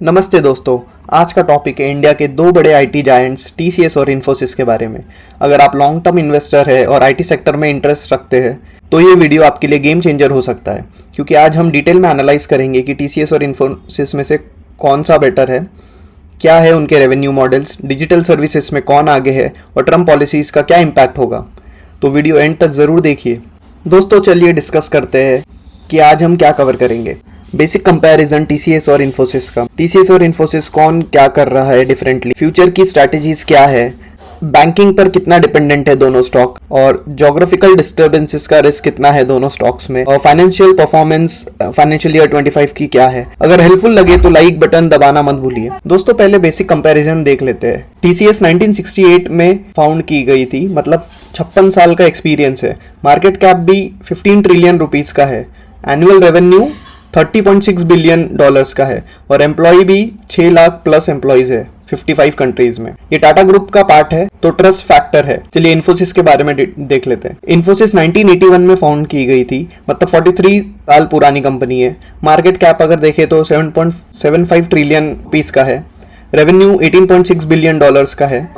नमस्ते दोस्तों। आज का टॉपिक है इंडिया के दो बड़े आईटी जायंट्स टीसीएस और इन्फोसिस के बारे में। अगर आप लॉन्ग टर्म इन्वेस्टर है और आईटी सेक्टर में इंटरेस्ट रखते हैं तो ये वीडियो आपके लिए गेम चेंजर हो सकता है, क्योंकि आज हम डिटेल में एनालाइज करेंगे कि टीसीएस और इन्फोसिस में से कौन सा बेटर है, क्या है उनके रेवेन्यू मॉडल्स, डिजिटल सर्विसेज में कौन आगे है और ट्रम्प पॉलिसीज़ का क्या इम्पैक्ट होगा। तो वीडियो एंड तक ज़रूर देखिए। दोस्तों चलिए डिस्कस करते हैं कि आज हम क्या कवर करेंगे। बेसिक कंपैरिजन टीसीएस और इन्फोसिस का। टीसीएस और इन्फोसिस कौन क्या कर रहा है डिफरेंटली, फ्यूचर की स्ट्रैटेजीज क्या है, बैंकिंग पर कितना डिपेंडेंट है दोनों स्टॉक, और जोग्राफिकल डिस्टर्बेंसेस का रिस्क कितना है दोनों स्टॉक्स में, और फाइनेंशियल परफॉर्मेंस फाइनेंशियल ईयर 25 की क्या है। अगर हेल्पफुल लगे तो लाइक बटन दबाना मत भूलिए। दोस्तों पहले बेसिक कंपैरिजन देख लेते हैं। टीसीएस 1968 में फाउंड की गई थी, मतलब 56 साल का एक्सपीरियंस है। मार्केट कैप भी 15 ट्रिलियन रुपीज का है। एनुअल रेवेन्यू 30.6 बिलियन डॉलर्स का है और एम्प्लॉय भी 6 लाख प्लस एम्प्लॉयज है 55 कंट्रीज में। ये टाटा ग्रुप का पार्ट है तो ट्रस्ट फैक्टर है। चलिए इन्फोसिस के बारे में देख लेते हैं। इन्फोसिस 1981 में फाउंड की गई थी, मतलब 43 साल पुरानी कंपनी है। मार्केट कैप अगर देखें तो 7.75 ट्रिलियन रुपीज का है। रेवेन्यू 18.6 बिलियन डॉलर्स का है।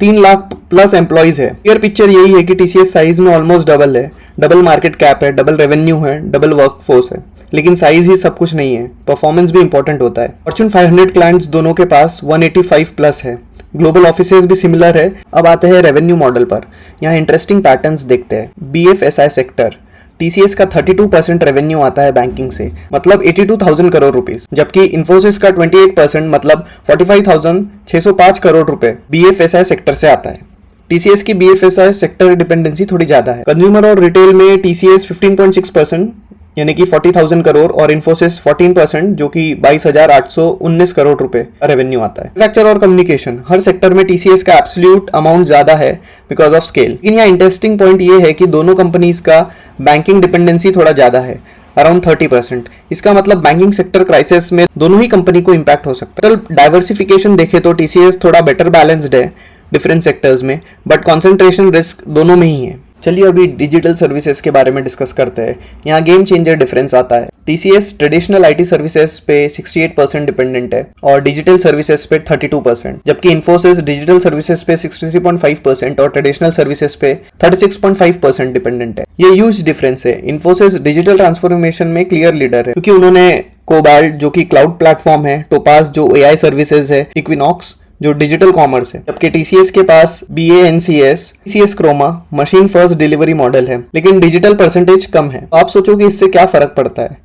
3 लाख प्लस एम्प्लॉयज है। क्लियर पिक्चर यही है कि टीसीएस साइज में ऑलमोस्ट डबल है, डबल मार्केट कैप है, डबल रेवेन्यू है, डबल वर्कफोर्स है। लेकिन साइज ही सब कुछ नहीं है, परफॉर्मेंस भी इंपॉर्टेंट होता है। फॉर्च्यून 500 क्लाइंट्स दोनों के पास 185 प्लस है। ग्लोबल ऑफिसेज भी सिमिलर है। अब आते हैं रेवेन्यू मॉडल पर। यहाँ इंटरेस्टिंग पैटर्न्स देखते हैं। बीएफएसआई सेक्टर, टीसीएस का 32% रेवेन्यू आता है बैंकिंग से, मतलब 82,000 करोड़ रुपीस, जबकि इन्फोसिस का 28% मतलब 45,605 करोड़ रुपए बीएफएसआई सेक्टर से आता है। टीसीएस की बीएफएसआई सेक्टर डिपेंडेंसी थोड़ी ज्यादा है। कंज्यूमर और रिटेल में टीसीएस 15.6% यानी कि 40,000 करोड़ और इन्फोसिस 14% जो कि 22,819 करोड़ रुपए का रेवेन्यू आता है। मैन्युफैक्चर और कम्युनिकेशन, हर सेक्टर में टीसीएस का एब्सोल्यूट अमाउंट ज्यादा है बिकॉज ऑफ स्केल। लेकिन यहाँ इंटरेस्टिंग पॉइंट ये है कि दोनों कंपनीज का बैंकिंग डिपेंडेंसी थोड़ा ज्यादा है, अराउंड 30%। इसका मतलब बैंकिंग सेक्टर क्राइसिस में दोनों ही कंपनी को इम्पैक्ट हो सकता है। तो डाइवर्सिफिकेशन देखे तो टीसीएस थोड़ा बेटर बैलेंस्ड है डिफरेंट सेक्टर्स में, बट कॉन्सेंट्रेशन रिस्क दोनों में ही है। चलिए अभी डिजिटल सर्विसेज के बारे में डिस्कस करते हैं। यहाँ गेम चेंजर डिफरेंस आता है। टीसीएस ट्रेडिशनल आईटी सर्विसेज पे 68% डिपेंडेंट है और डिजिटल सर्विसेज पे 32%, जबकि इन्फोसिस डिजिटल सर्विसेज पे 63.5% और ट्रेडिशनल सर्विसेज पे 36.5% डिपेंडेंट है। ये ह्यूज डिफरेंस है। इन्फोसिस डिजिटल ट्रांसफॉर्मेशन में क्लियर लीडर है, क्योंकि उन्होंने कोबाल्ट जो कि क्लाउड प्लेटफॉर्म है, टोपास जो एआई सर्विसेज है, इक्विनॉक्स जो डिजिटल कॉमर्स है, जबकि टीसीएस के पास BaNCS, TCS Chroma machine first delivery model है, लेकिन डिजिटल परसेंटेज कम है। आप सोचो कि इससे क्या फर्क पड़ता है।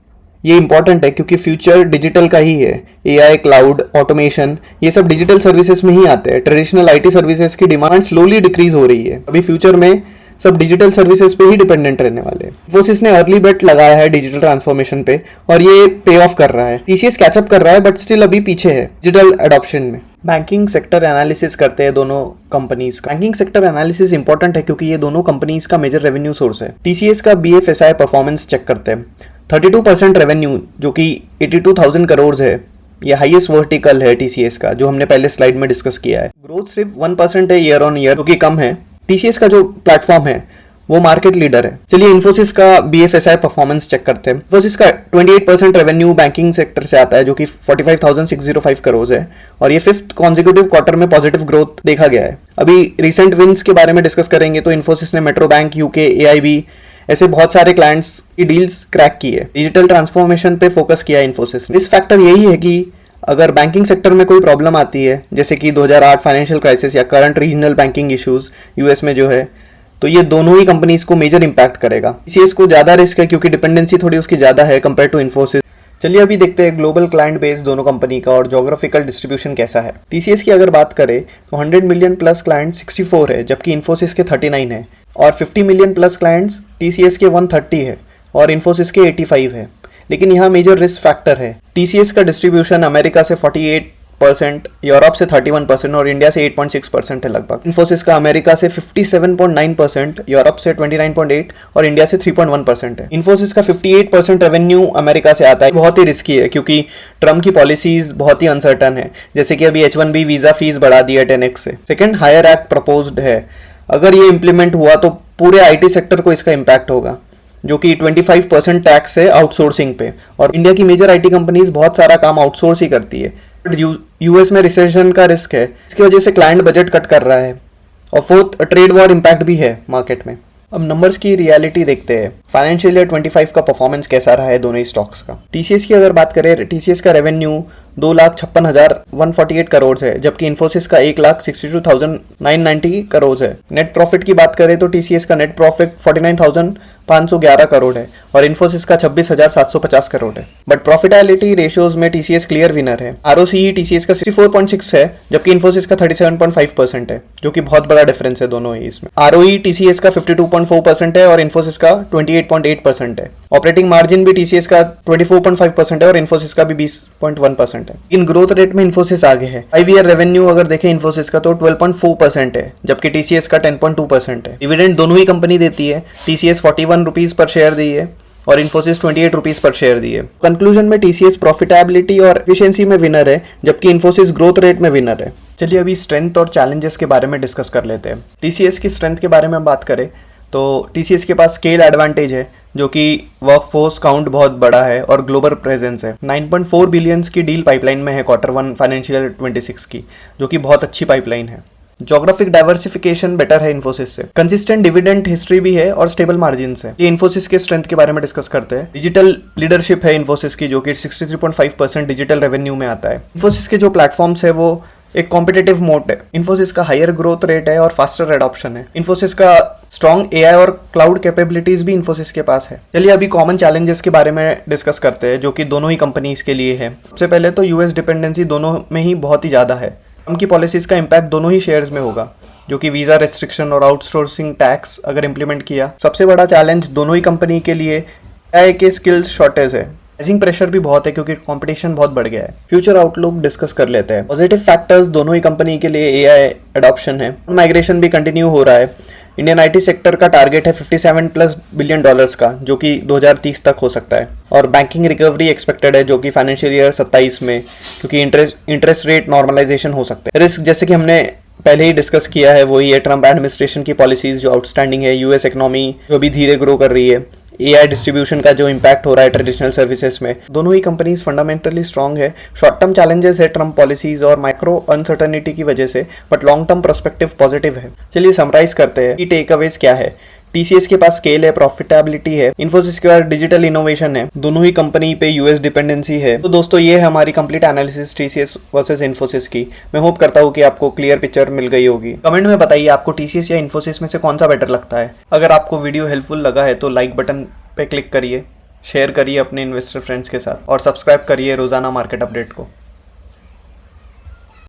ये इंपॉर्टेंट है क्योंकि फ्यूचर डिजिटल का ही है। एआई, क्लाउड, ऑटोमेशन ये सब डिजिटल सर्विसेज में ही आते हैं। ट्रेडिशनल आईटी सर्विसेज की डिमांड स्लोली डिक्रीज हो रही है। अभी फ्यूचर में सब डिजिटल सर्विसेज पे ही डिपेंडेंट रहने वाले हैं। इन्फोसिस ने अर्ली बेट लगाया है डिजिटल ट्रांसफॉर्मेशन पे और ये पे ऑफ कर रहा है। टीसीएस कैचअप कर रहा है बट स्टिल अभी पीछे है डिजिटल एडॉप्शन में। बैंकिंग सेक्टर एनालिसिस करते हैं दोनों कंपनीज का। बैंकिंग सेक्टर एनालिसिस इंपॉर्टेंट है क्योंकि ये दोनों कंपनीज का मेजर रेवेन्यू सोर्स है। टीसीएस का बीएफएसआई परफॉर्मेंस चेक करते हैं। 32% रेवेन्यू जो कि 82,000 करोड़ है, ये हाईएस्ट वर्टिकल है टीसीएस का, जो हमने पहले स्लाइड में डिस्कस किया है। ग्रोथ सिर्फ 1% है ईयर ऑन ईयर, जो कि कम है। टीसीएस का जो प्लेटफॉर्म है वो मार्केट लीडर है। चलिए इन्फोसिस का बीएफएसआई परफॉर्मेंस चेक करते हैं। इन्फोसिस का 28% रेवेन्यू बैंकिंग सेक्टर से आता है, जो कि 45,605 करोड़ है और ये 5th कॉन्जिक्यूटिव क्वार्टर में पॉजिटिव ग्रोथ देखा गया है। अभी रिसेंट विन्स के बारे में डिस्कस करेंगे तो इन्फोसिस ने मेट्रो बैंक, यूके, एआईबी ऐसे बहुत सारे क्लाइंट्स की डील्स क्रैक की है। डिजिटल ट्रांसफॉर्मेशन पे फोकस किया इन्फोसिस। इस फैक्टर यही है कि अगर बैंकिंग सेक्टर में कोई प्रॉब्लम आती है, जैसे कि 2008 फाइनेंशियल क्राइसिस या current regional banking issues US में जो है, तो ये दोनों ही कंपनीज को मेजर इंपैक्ट करेगा। टीसीएस को ज्यादा रिस्क है क्योंकि डिपेंडेंसी थोड़ी उसकी ज्यादा है कंपेयर टू इन्फोसिस। चलिए अभी देखते हैं ग्लोबल क्लाइंट बेस दोनों कंपनी का और जोग्राफिकल डिस्ट्रीब्यूशन कैसा है। टीसीएस की अगर बात करें तो 100 मिलियन प्लस क्लाइंट 64 है, जबकि इन्फोसिस के 39 है, और 50 मिलियन प्लस क्लाइंट्स टीसीएस के 130 है और इन्फोसिस के 85 है। लेकिन यहाँ मेजर रिस्क फैक्टर है। टीसीएस का डिस्ट्रीब्यूशन अमेरिका से 48%, यूरोप से 31% और इंडिया से 8.6% है लगभग। इन्फोसिस का अमेरिका से 57.9%, यूरोप से 29.8% और इंडिया से 3.1% है। इन्फोसिस का 58% रेवेन्यू अमेरिका से आता है। बहुत ही रिस्की है क्योंकि ट्रम्प की पॉलिसीज बहुत ही अनसर्टन है, जैसे कि अभी H1B वीजा फीस बढ़ा दी है 10x से। सेकेंड, हायर एक्ट प्रपोज्ड है। अगर ये इंप्लीमेंट हुआ तो पूरे आईटी सेक्टर को इसका इम्पैक्ट होगा। जो कि 25% टैक्स है आउटसोर्सिंग पे, और इंडिया की मेजर आईटी कंपनीज बहुत सारा काम आउटसोर्स ही करती है, बट यूएस में रिसेशन का रिस्क है, इसकी वजह से क्लाइंट बजट कट कर रहा है। और फोर्थ, ट्रेड वॉर इम्पैक्ट भी है मार्केट में। अब नंबर्स की रियलिटी देखते हैं। फाइनेंशियल ईयर 25 का परफॉर्मेंस कैसा रहा है दोनों ही स्टॉक्स का। टीसीएस की अगर बात करें, टीसीएस का रेवेन्यू 2,56,148 करोड़ है, जबकि इन्फोसिस का 1,62,990 करोड़ है। नेट प्रॉफिट की बात करें तो टीसीएस का नेट प्रॉफिट 49,511 करोड़ है और इन्फोसिस का 26,750 करोड़ है। बट प्रॉफिटेबिलिटी रेशियोज में टीसीएस क्लियर विनर है। आरओसीई टीसीएस का 64.6 है, जबकि इन्फोसिस का 37.5% है, जो कि बहुत बड़ा डिफरेंस है दोनों ही इसमें। आरओई टीसीएस का 52.4% है और इन्फोसिस का 28.8% है। ऑपरेटिंग मार्जिन भी टीसीएस का 24.5% है और इन्फोसिस का भी 20.1% है। इन ग्रोथ रेट में इन्फोसिस आगे है। 5 ईयर रेवेन्यू अगर देखें इन्फोसिस का तो 12.4% है, जबकि टीसीएस का 10.2% है। डिविडेंड दोनों ही कंपनी देती है। टीसीएस 41 रुपीज पर शेयर दी है और इन्फोसिस 28 रुपीज पर शेयर दी है। कंक्लूजन में टीसीएस प्रॉफिटेबिलिटी और एफिशिएंसी में विनर है, जबकि इन्फोसिस ग्रोथ रेट में विनर है। चलिए अभी स्ट्रेंथ और चैलेंजेस के बारे में डिस्कस कर लेते हैं। टीसीएस की स्ट्रेंथ के बारे में बात करें तो टीसीएस के पास स्केल एडवांटेज है, जो कि वर्कफोर्स काउंट बहुत बड़ा है और ग्लोबल प्रेजेंस है। 9.4 बिलियंस की डील पाइपलाइन में है Q1 फाइनेंशियल 26 की, जो कि बहुत अच्छी पाइपलाइन है। जोग्राफिक डाइवर्सिफिकेशन बेटर है इन्फोसिस से। कंसिस्टेंट डिविडेंड हिस्ट्री भी है और स्टेबल मार्जिन है। ये इन्फोसिस के स्ट्रेंथ के बारे में डिस्कस करते हैं। डिजिटल लीडरशिप है इन्फोसिस की, जो कि 63.5% डिजिटल रेवेन्यू में आता है। इन्फोसिस के जो प्लेटफॉर्म्स है वो एक कॉम्पिटिटिव मोड है। इन्फोसिस का हायर ग्रोथ रेट है और फास्टर एडॉप्शन है। इन्फोसिस का स्ट्रॉन्ग एआई और क्लाउड कैपेबिलिटीज भी इन्फोसिस के पास है। चलिए अभी कॉमन चैलेंजेस के बारे में डिस्कस करते हैं, जो कि दोनों ही कंपनीज के लिए है। सबसे पहले तो यूएस डिपेंडेंसी दोनों में ही बहुत ही ज़्यादा है। उनकी पॉलिसीज का इम्पैक्ट दोनों ही शेयर्स में होगा, जो कि वीज़ा रेस्ट्रिक्शन और आउटसोर्सिंग टैक्स अगर इम्प्लीमेंट किया। सबसे बड़ा चैलेंज दोनों ही कंपनी के लिए एआई के स्किल्स शॉर्टेज है। प्राइसिंग प्रेशर भी बहुत है क्योंकि कंपटीशन बहुत बढ़ गया है। फ्यूचर आउटलुक डिस्कस कर लेते हैं। पॉजिटिव फैक्टर्स दोनों ही कंपनी के लिए एआई एडॉप्शन है। माइग्रेशन भी कंटिन्यू हो रहा है। इंडियन आईटी सेक्टर का टारगेट है $57+ बिलियन का, जो कि 2030 तक हो सकता है। और बैंकिंग रिकवरी एक्सपेक्टेड है, जो कि फाइनेंशियल ईयर 27 में, क्योंकि इंटरेस्ट रेट नॉर्मलाइजेशन हो सकता है। रिस्क जैसे कि हमने पहले ही डिस्कस किया है वही है, ट्रम्प एडमिनिस्ट्रेशन की पॉलिसीज जो आउटस्टैंडिंग है, यूएस इकोनॉमी जो भी धीरे ग्रो कर रही है, एआई डिस्ट्रीब्यूशन का जो इम्पैक्ट हो रहा है ट्रेडिशनल सर्विसेज में। दोनों ही कंपनीज फंडामेंटली स्ट्रांग है। शॉर्ट टर्म चैलेंजेस है ट्रम्प पॉलिसीज और माइक्रो अनसर्टनिटी की वजह से, but long term perspective positive है। चलिए समराइज करते हैं कि टेक अवेज क्या है। टीसीएस के पास स्केल है, प्रॉफिटेबिलिटी है। इन्फोसिस के पास डिजिटल इनोवेशन है। दोनों ही कंपनी पे यूएस डिपेंडेंसी है। तो दोस्तों ये है हमारी complete analysis TCS versus Infosys की। मैं होप करता हूँ कि आपको क्लियर पिक्चर मिल गई होगी। कमेंट में बताइए आपको टीसीएस या इन्फोसिस में से कौन सा बेटर लगता है। अगर आपको वीडियो हेल्पफुल लगा है तो लाइक बटन पे क्लिक करिए, शेयर करिए अपने इन्वेस्टर फ्रेंड्स के साथ और सब्सक्राइब करिए रोजाना मार्केट अपडेट को।